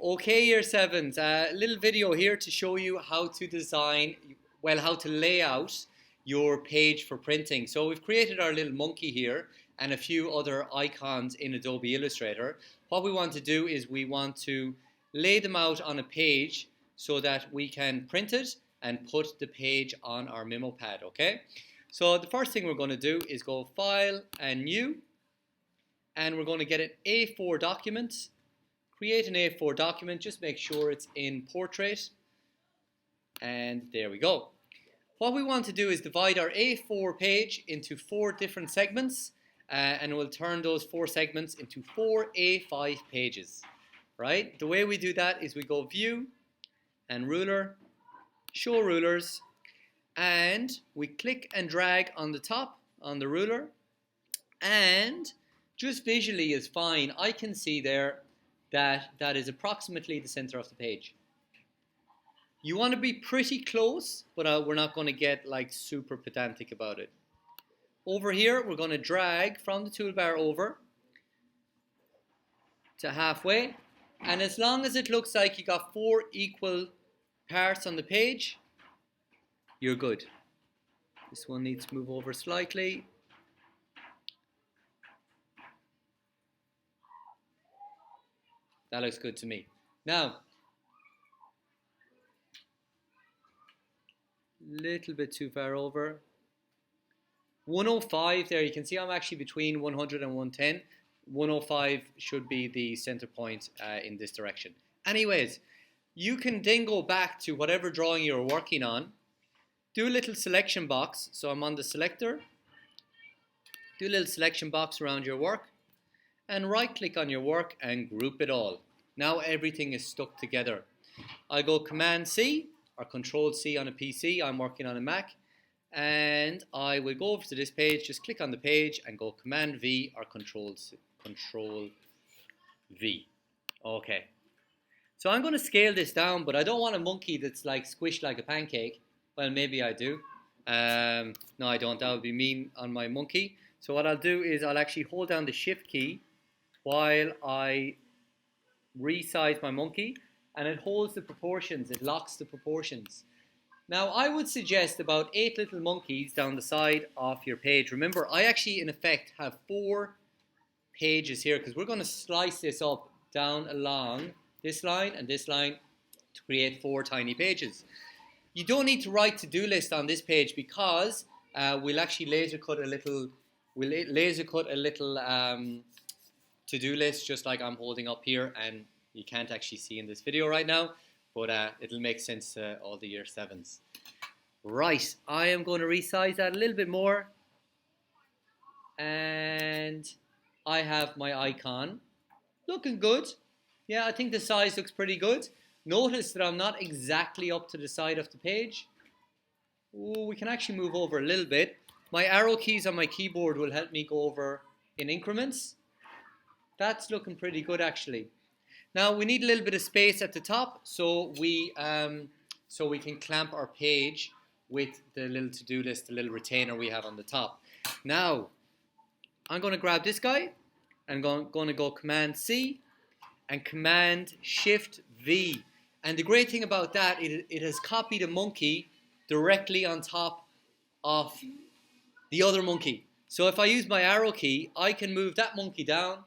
Okay, Year 7s, a little video here to show you how to design, how to lay out your page for printing. So we've created our little monkey here and a few other icons in Adobe Illustrator. What we want to do is we want to lay them out on a page so that we can print it and put the page on our memo pad, okay? So the first thing we're going to do is go File and New, and we're going to get an A4 document. Create an A4 document, just make sure it's in portrait, and there we go. What we want to do is divide our A4 page into 4 different segments, and we'll turn those 4 segments into 4 A5 pages, right? The way we do that is we go View and Ruler, Show Rulers, and we click and drag on the top on the ruler, and just visually is fine. I can see there that is approximately the center of the page. You want to be pretty close, but we're not going to get like super pedantic about it. Over here, we're going to drag from the toolbar over to halfway, and as long as it looks like you got 4 equal parts on the page, you're good. This one needs to move over slightly. That looks good to me. Now, little bit too far over. 105 there, you can see I'm actually between 100 and 110. 105 should be the center point in this direction. Anyways, you can then go back to whatever drawing you're working on. Do a little selection box. So I'm on the selector. Do a little selection box around your work, and right click on your work and group it all. Now everything is stuck together. I'll go Command C or Control C on a PC. I'm working on a Mac, and I will go over to this page, just click on the page and go Command V or Control V. Okay. So I'm going to scale this down, but I don't want a monkey that's like squished like a pancake. Well, maybe I do. No, I don't. That would be mean on my monkey. So what I'll do is I'll actually hold down the Shift key while I resize my monkey, and it holds the proportions, it locks the proportions. Now I would suggest about 8 little monkeys down the side of your page. Remember, I actually in effect have 4 pages here because we're going to slice this up down along this line and this line to create 4 tiny pages. You don't need to write to-do list on this page because we'll actually laser cut a little to-do list just like I'm holding up here, and you can't actually see in this video right now, but it'll make sense to all the Year 7s. Right, I am going to resize that a little bit more, and I have my icon looking good. Yeah, I think the size looks pretty good. Notice that I'm not exactly up to the side of the page. Ooh, we can actually move over a little bit. My arrow keys on my keyboard will help me go over in increments. That's looking pretty good actually. Now we need a little bit of space at the top so we can clamp our page with the little to-do list, the little retainer we have on the top. Now I'm going to grab this guy and I'm going to go Command C and Command Shift V. And the great thing about that, it has copied a monkey directly on top of the other monkey. So if I use my arrow key, I can move that monkey down,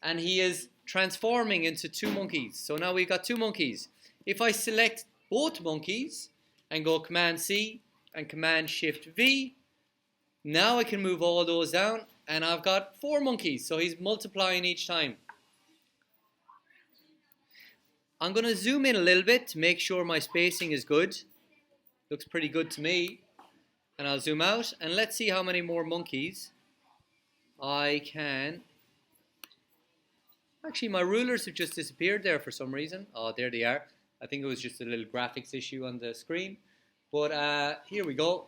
and he is transforming into 2 monkeys. So now we've got 2 monkeys. If I select both monkeys and go Command C and Command Shift V, now I can move all those down, and I've got 4 monkeys. So he's multiplying each time. I'm going to zoom in a little bit to make sure my spacing is good. Looks pretty good to me. And I'll zoom out, and let's see how many more monkeys I can. Actually, my rulers have just disappeared there for some reason. Oh, there they are. I think it was just a little graphics issue on the screen. But here we go.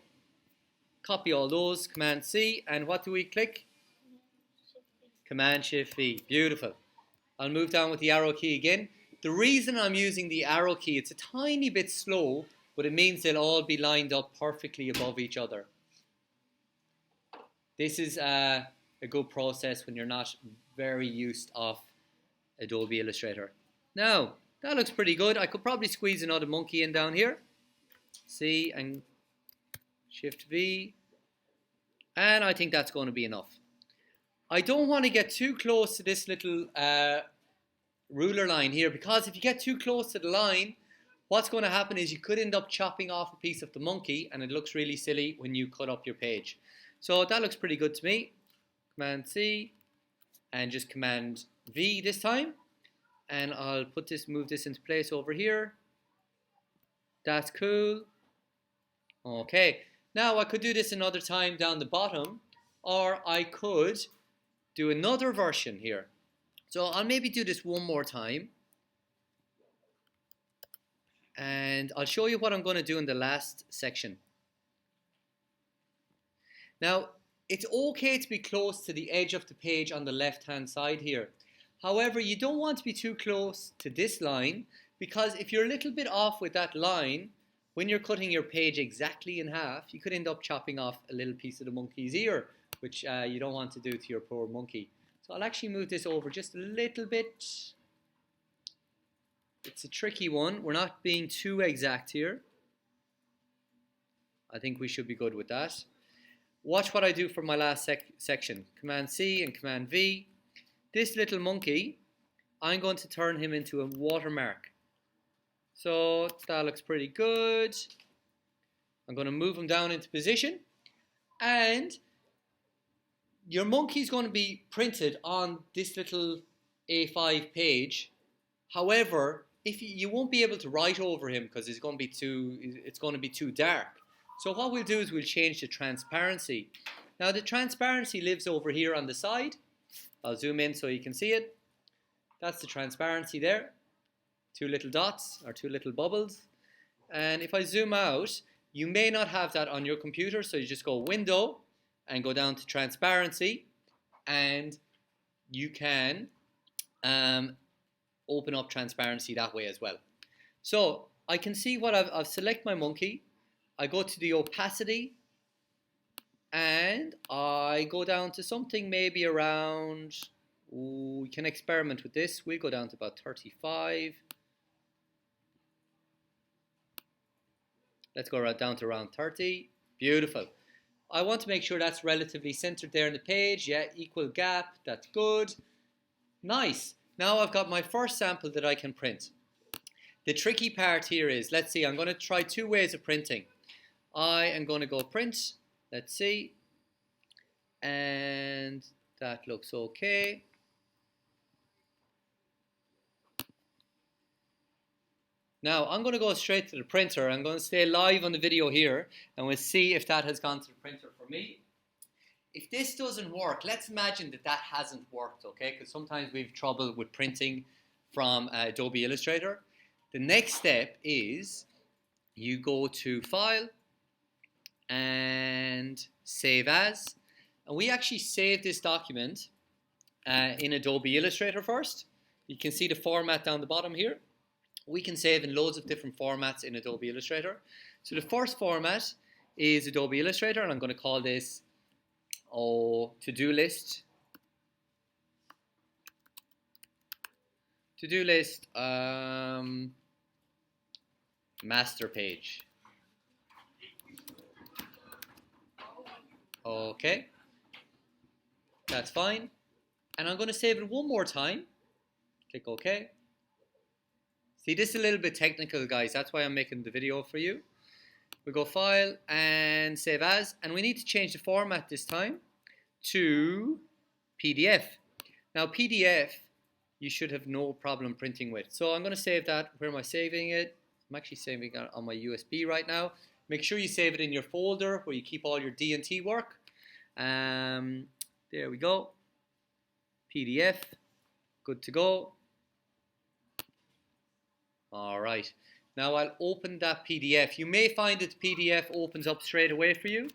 Copy all those, Command C, and what do we click? Command Shift V. Beautiful. I'll move down with the arrow key again. The reason I'm using the arrow key, it's a tiny bit slow, but it means they'll all be lined up perfectly above each other. This is a good process when you're not very used of Adobe Illustrator. Now, That looks pretty good. I could probably squeeze another monkey in down here. C and Shift V. And I think that's going to be enough. I don't want to get too close to this little ruler line here, because if you get too close to the line, what's going to happen is you could end up chopping off a piece of the monkey, and it looks really silly when you cut up your page. So that looks pretty good to me. Command C and just Command V this time. And I'll move this into place over here. That's cool. Okay, now I could do this another time down the bottom, or I could do another version here. So I'll maybe do this one more time. And I'll show you what I'm going to do in the last section. Now, it's okay to be close to the edge of the page on the left-hand side here. However, you don't want to be too close to this line, because if you're a little bit off with that line, when you're cutting your page exactly in half, you could end up chopping off a little piece of the monkey's ear, which you don't want to do to your poor monkey. So I'll actually move this over just a little bit. It's a tricky one. We're not being too exact here. I think we should be good with that. Watch what I do for my last section. Command C and Command V. This little monkey, I'm going to turn him into a watermark. So that looks pretty good. I'm going to move him down into position. And your monkey is going to be printed on this little A5 page. However, if you won't be able to write over him because it's going to be too dark. So what we'll do is we'll change the transparency. Now the transparency lives over here on the side. I'll zoom in so you can see it. That's the transparency there. Two little dots or two little bubbles. And if I zoom out, you may not have that on your computer, so you just go Window and go down to Transparency, and you can open up transparency that way as well. So I can see what I've select my monkey. I go to the opacity and I go down to something maybe around, we can experiment with this. We'll go down to about 35. Let's go down to around 30. Beautiful. I want to make sure that's relatively centered there in the page. Yeah, equal gap. That's good. Nice. Now I've got my first sample that I can print. The tricky part here is, let's see, I'm going to try two ways of printing. I am going to go print. Let's see. And that looks okay. Now I'm going to go straight to the printer. I'm going to stay live on the video here and we'll see if that has gone to the printer for me. If this doesn't work, let's imagine that that hasn't worked, okay? Because sometimes we have trouble with printing from Adobe Illustrator. The next step is you go to File and Save As. And we actually save this document in Adobe Illustrator first. You can see the format down the bottom here. We can save in loads of different formats in Adobe Illustrator. So the first format is Adobe Illustrator, and I'm going to call this to-do list. To-do list master page. Okay, that's fine. And I'm going to save it one more time. Click OK. See, this is a little bit technical, guys. That's why I'm making the video for you. We go File and Save As. And we need to change the format this time to PDF. Now, PDF, you should have no problem printing with. So I'm going to save that. Where am I saving it? I'm actually saving it on my USB right now. Make sure you save it in your folder where you keep all your D&T work. There we go. PDF. Good to go. All right, now I'll open that PDF. You may find that the PDF opens up straight away for you.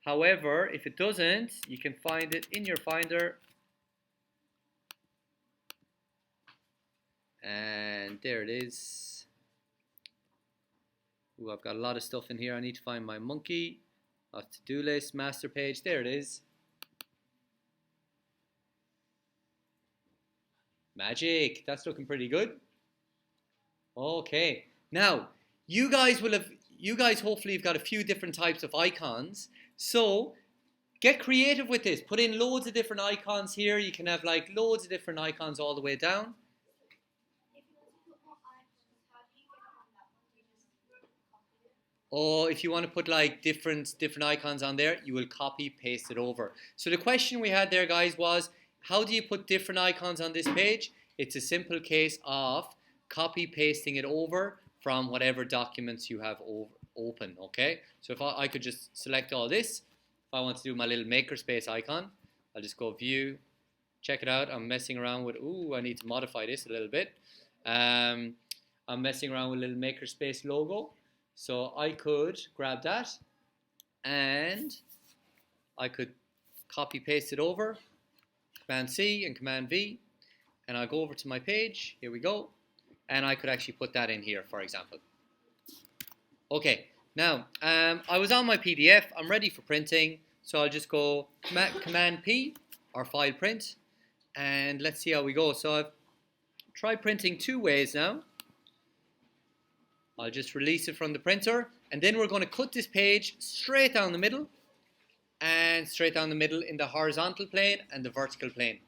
However, if it doesn't, you can find it in your Finder. And there it is. Ooh, I've got a lot of stuff in here. I need to find my monkey. To-do list, master page. There it is. Magic. That's looking pretty good. Okay. Now, you guys hopefully have got a few different types of icons. So get creative with this. Put in loads of different icons here. You can have like loads of different icons all the way down. Or if you want to put like different icons on there, you will copy paste it over. So the question we had there, guys, was how do you put different icons on this page? It's a simple case of copy pasting it over from whatever documents you have open. Okay, so if I could just select all this, if I want to do my little makerspace icon, I'll just go view, check it out. I'm messing around with, ooh, I need to modify this a little bit. I'm messing around with a little makerspace logo. So I could grab that and I could copy paste it over, Command C and Command V, and I'll go over to my page. Here we go. And I could actually put that in here, for example. Okay, now I was on my PDF. I'm ready for printing. So I'll just go Command P or File Print, and let's see how we go. So I've tried printing 2 ways now. I'll just release it from the printer, and then we're going to cut this page straight down the middle, and straight down the middle in the horizontal plane and the vertical plane.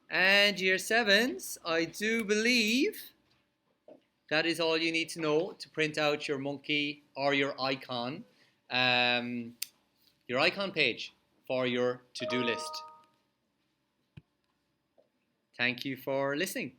And year 7s, I do believe that is all you need to know to print out your monkey or your icon page for your to-do list. Thank you for listening.